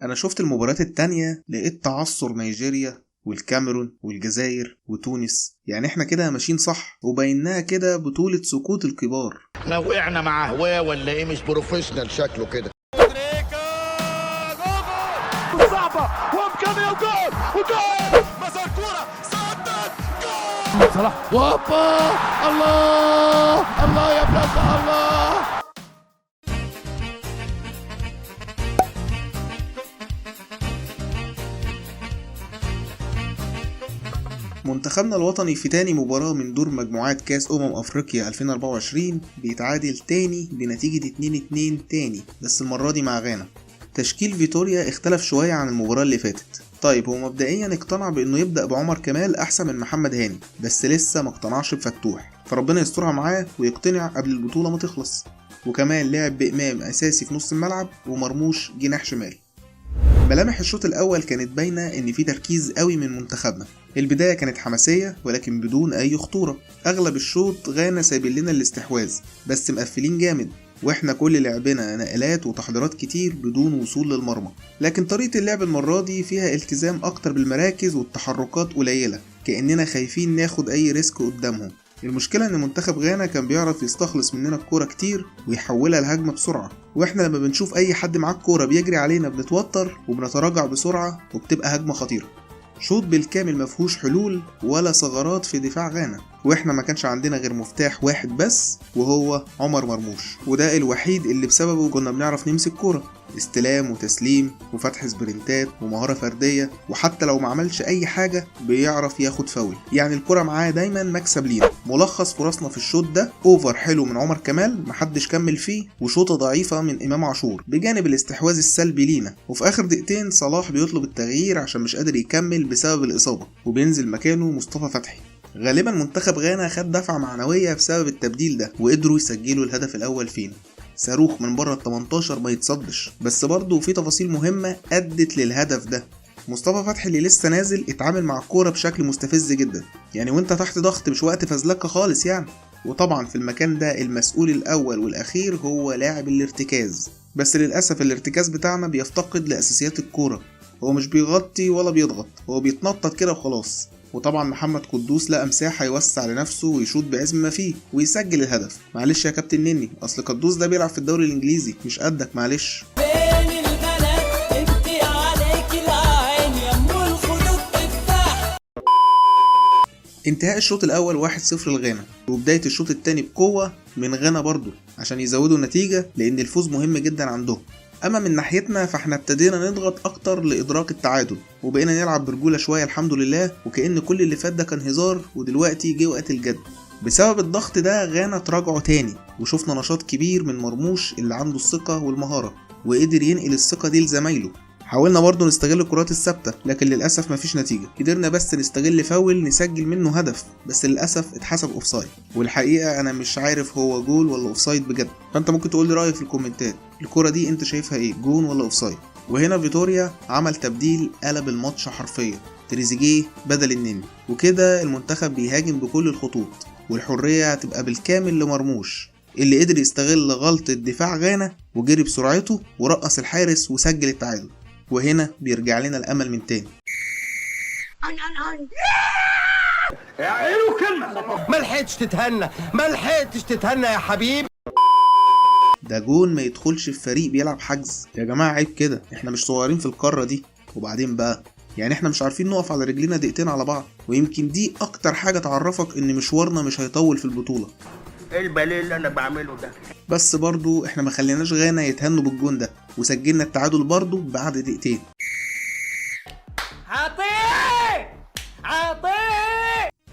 انا شفت المباريات التانية لقيت تعثر نيجيريا والكاميرون والجزائر وتونس، يعني احنا كده ماشيين صح وبيناها كده بطولة سقوط الكبار. احنا وقعنا مع هواه ولا ايه؟ مش بروفيشنال شكله كده. صعبة وامكانية وجول مسار كورة صدت جول صلاح وهوبا الله الله يا بلاد الله. منتخبنا الوطني في تاني مباراة من دور مجموعات كاس أفريقيا 2024 بيتعادل تاني بنتيجة 2-2 تاني، بس المرة دي مع غانا. تشكيل فيتوريا اختلف شوية عن المباراة اللي فاتت. طيب هو مبدئيا اقتنع بانه يبدأ بعمر كمال احسن من محمد هاني، بس لسه ما اقتنعش بفتوح، فربنا يسترها معاه ويقتنع قبل البطولة ما تخلص. وكمان لعب بإمام اساسي في نص الملعب ومرموش جناح شمال. ملامح الشوط الاول كانت باينه ان في تركيز قوي من منتخبنا. البدايه كانت حماسيه ولكن بدون اي خطوره. اغلب الشوط غانا سايبين لنا الاستحواذ بس مقفلين جامد، واحنا كل لعبنا نقلات وتحضيرات كتير بدون وصول للمرمى. لكن طريقه اللعب المره دي فيها التزام اكتر بالمراكز والتحركات قليله، كاننا خايفين ناخد اي ريسك قدامهم. المشكلة ان منتخب غانا كان بيعرف يستخلص مننا الكورة كتير ويحولها لهجمة بسرعة، واحنا لما بنشوف اي حد معاه الكورة بيجري علينا بنتوتر وبنتراجع بسرعة وبتبقى هجمة خطيرة. شوط بالكامل مفهوش حلول ولا ثغرات في دفاع غانا، واحنا ما كانش عندنا غير مفتاح واحد بس وهو عمر مرموش، وده الوحيد اللي بسببه كنا بنعرف نمسك كورة، استلام وتسليم وفتح سبرنتات ومهارة فردية، وحتى لو ما عملش اي حاجة بيعرف ياخد فاول. يعني الكرة معاه دايما مكسب لينا. ملخص فرصنا في الشوط ده: اوفر حلو من عمر كمال محدش كمل فيه، وشوطة ضعيفة من امام عاشور بجانب الاستحواذ السلبي لينا، وفي اخر دقيقتين صلاح بيطلب التغيير عشان مش قادر يكمل بسبب الاصابة، وبينزل مكانه مصطفى فتحي. غالبا منتخب غانا خد دفعة معنوية بسبب التبديل ده، وقدروا يسجلوا الهدف الاول فينا. صاروخ من بره ال18 ما يتصدش، بس برضه في تفاصيل مهمة ادت للهدف ده. مصطفى فتحي اللي لسه نازل اتعامل مع الكورة بشكل مستفز جدا، يعني وانت تحت ضغط مش وقت فزلكة خالص يعني. وطبعا في المكان ده المسؤول الاول والاخير هو لاعب الارتكاز، بس للاسف الارتكاز بتاعنا بيفتقد لاساسيات الكورة. هو مش بيغطي ولا بيضغط، هو بيتنطط كده وخلاص. وطبعا محمد قدوس لقى مساحة يوسع لنفسه ويشوط بعزم ما فيه ويسجل الهدف. معلش يا كابتن نني، اصل قدوس ده بيلعب في الدوري الانجليزي مش قدك، معلش. انتهاء الشوط الاول 1-0 لغانا، وبداية الشوط الثاني بقوة من غانا برضو عشان يزودوا النتيجة، لان الفوز مهم جدا عندهم. اما من ناحيتنا فاحنا ابتدينا نضغط اكتر لادراك التعادل، وبقينا نلعب برجولة شوية الحمد لله، وكأن كل اللي فات ده كان هزار ودلوقتي جه وقت الجد. بسبب الضغط ده غانا تراجعوا تاني، وشوفنا نشاط كبير من مرموش اللي عنده الثقة والمهارة وقدر ينقل الثقة دي لزمايله. حاولنا برضو نستغل الكرات الثابتة لكن للأسف مفيش نتيجة. قدرنا بس نستغل فاول نسجل منه هدف، بس للأسف اتحسب اوفسايد، والحقيقة أنا مش عارف هو جول ولا اوفسايد بجد. فأنت ممكن تقولي رأيك في الكومنتات، الكرة دي أنت شايفها إيه، جول ولا اوفسايد؟ وهنا فيتوريا عمل تبديل قلب الماتش حرفيا، تريزيجيه بدل النني، وكده المنتخب بيهاجم بكل الخطوط، والحرية هتبقى بالكامل لمرموش اللي قدر يستغل غلطة دفاع غانا وجري بسرعته ورقص الحارس وسجل التعادل. وهنا بيرجع لنا الامل من تاني. ملحقتش تتهنى يا حبيبي. ده جون ما يدخلش في فريق بيلعب حجز يا جماعه، عيب كده، احنا مش صغيرين في القاره دي. وبعدين بقى يعني احنا مش عارفين نقف على رجلينا دقيقتين على بعض، ويمكن دي اكتر حاجه تعرفك ان مشوارنا مش هيطول في البطوله. ايه البليل اللي انا بعمله ده؟ بس برضو احنا ما خليناش غانا يتهنوا بالجون ده، وسجلنا التعادل برضو بعد دقيقتين.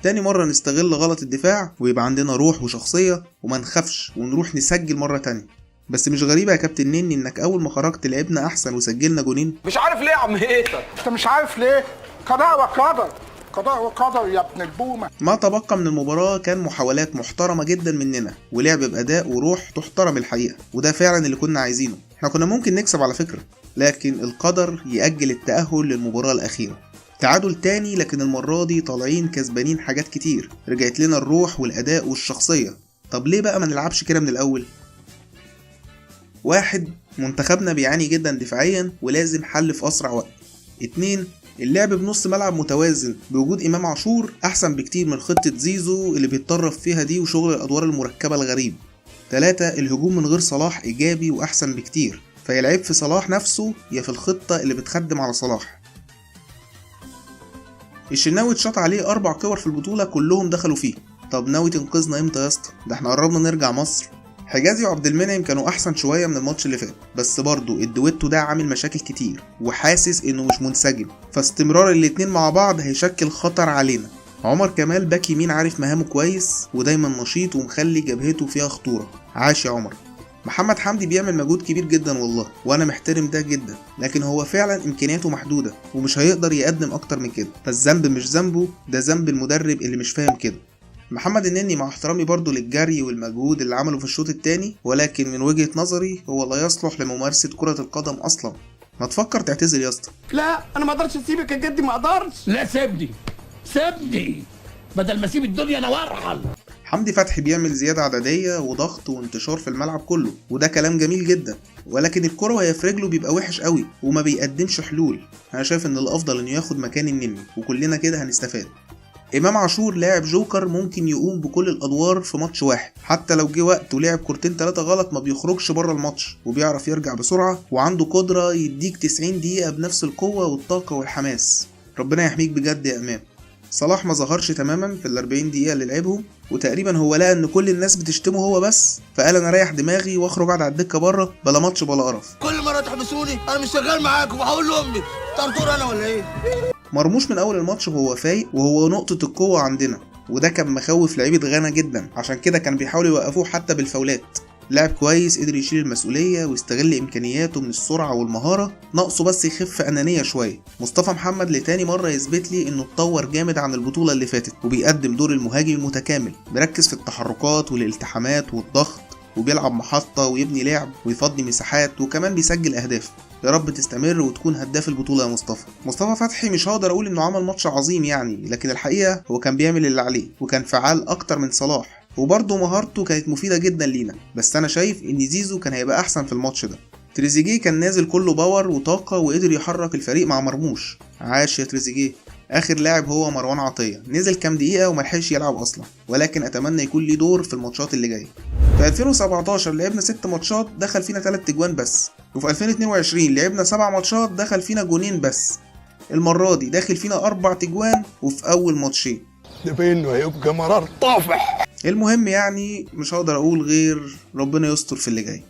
تاني مرة نستغل غلط الدفاع ويبقى عندنا روح وشخصية وما نخافش ونروح نسجل مرة تانية. بس مش غريبة يا كابتن نني انك اول ما خرجت لعبنا احسن وسجلنا جونين؟ مش عارف ليه يا عم هيثم، انت مش عارف ليه؟ قضاء وقدر، قضاء وقدر يا ابن البومة. ما تبقى من المباراة كان محاولات محترمة جدا مننا ولعب بأداء وروح تحترم الحقيقة، وده فعلا اللي كنا عايزينه. احنا كنا ممكن نكسب على فكرة، لكن القدر يأجل التأهل للمباراة الأخيرة. تعادل تاني، لكن المرة دي طالعين كسبانين حاجات كتير، رجعت لنا الروح والأداء والشخصية. طب ليه بقى ما نلعبش كده من الأول؟ 1. منتخبنا بيعاني جدا دفاعيا ولازم حل في أسرع وقت. 2. اللعب بنص ملعب متوازن بوجود إمام عاشور أحسن بكتير من خطة زيزو اللي بيتطرف فيها دي وشغل الأدوار المركبة الغريب. 3. الهجوم من غير صلاح إيجابي وأحسن بكتير، فيا العيب في صلاح نفسه يا في الخطة اللي بتخدم على صلاح. الشناوي اتشاط عليه 4 كور في البطولة كلهم دخلوا فيه. طب ناوي تنقذنا امتى يا اسطى؟ ده احنا قربنا نرجع مصر. حجازي وعبد المنعم كانوا احسن شويه من الماتش اللي فات، بس برضو الدويتو ده عامل مشاكل كتير وحاسس انه مش منسجم، فاستمرار الاتنين مع بعض هيشكل خطر علينا. عمر كمال باك يمين عارف مهامه كويس ودايما نشيط ومخلي جبهته فيها خطوره، عاش يا عمر. محمد حمدي بيعمل مجهود كبير جدا والله وانا محترم ده جدا، لكن هو فعلا امكانياته محدوده ومش هيقدر يقدم اكتر من كده، فالذنب مش ذنبه، ده ذنب المدرب اللي مش فاهم كده. محمد النني مع احترامي برضو للجري والمجهود اللي عمله في الشوط الثاني، ولكن من وجهة نظري هو لا يصلح لممارسة كرة القدم اصلا. ما تفكر تعتزل يا اسطى. لا انا ما اقدرش اسيبك يا جدي، ما اقدرش. لا سيبني بدل ما اسيب الدنيا انا وارحل. حمدي فتحي بيعمل زيادة عددية وضغط وانتشار في الملعب كله، وده كلام جميل جدا، ولكن الكرة وهي في رجله بيبقى وحش قوي وما بيقدمش حلول. انا شايف ان الافضل انه ياخد مكان النني وكلنا كده هنستفاد. امام عاشور لاعب جوكر ممكن يقوم بكل الادوار في ماتش واحد، حتى لو جه وقت ولعب كورتين 3 غلط ما بيخرجش بره الماتش وبيعرف يرجع بسرعه وعنده قدره يديك 90 دقيقه بنفس القوه والطاقه والحماس. ربنا يحميك بجد يا امام. صلاح ما ظهرش تماما في ال40 دقيقه اللي لعبهم، وتقريبا هو لقى ان كل الناس بتشتمه هو بس، فقال انا رايح دماغي واخرج اقعد على الدكه بره بلا ماتش بلا قرف. كل مره تحبسوني انا مش شغال معاكم وهقول لامي طرطور انا ولا ايه؟ مرموش من اول الماتش وهو فايق وهو نقطة القوة عندنا، وده كان مخوف لعيبة غانا جدا، عشان كده كان بيحاولوا يوقفوه حتى بالفاولات. لاعب كويس قدر يشيل المسؤولية ويستغل امكانياته من السرعة والمهارة، ناقصه بس يخف انانية شوية. مصطفى محمد لتاني مرة يثبت لي انه اتطور جامد عن البطولة اللي فاتت وبيقدم دور المهاجم المتكامل، بيركز في التحركات والالتحامات والضغط وبيلعب محطة ويبني لعب ويفضي مساحات وكمان بيسجل اهداف. يا رب تستمر وتكون هداف البطولة يا مصطفى فتحي مش هقدر اقول انه عمل ماتش عظيم يعني، لكن الحقيقة هو كان بيعمل اللي عليه وكان فعال اكتر من صلاح، وبرضه مهارته كانت مفيدة جدا لينا، بس انا شايف ان زيزو كان هيبقى احسن في الماتش ده. تريزيجيه كان نازل كله باور وطاقة وقدر يحرك الفريق مع مرموش، عاش يا تريزيجيه. اخر لاعب هو مروان عطية، نزل كام دقيقة وملحقش يلعب اصلا، ولكن اتمنى يكون ليه دور في الماتشات اللي جايه. في 2017 لعبنا 6 ماتشات دخل فينا 3 اجوان بس، وفي 2022 لعبنا 7 ماتشات دخل فينا جونين بس. المرة دي داخل فينا 4 اجوان وفي اول ماتشين، ده بينه هيبقى مرار طافح. المهم يعني مش هقدر اقول غير ربنا يستر في اللي جاي.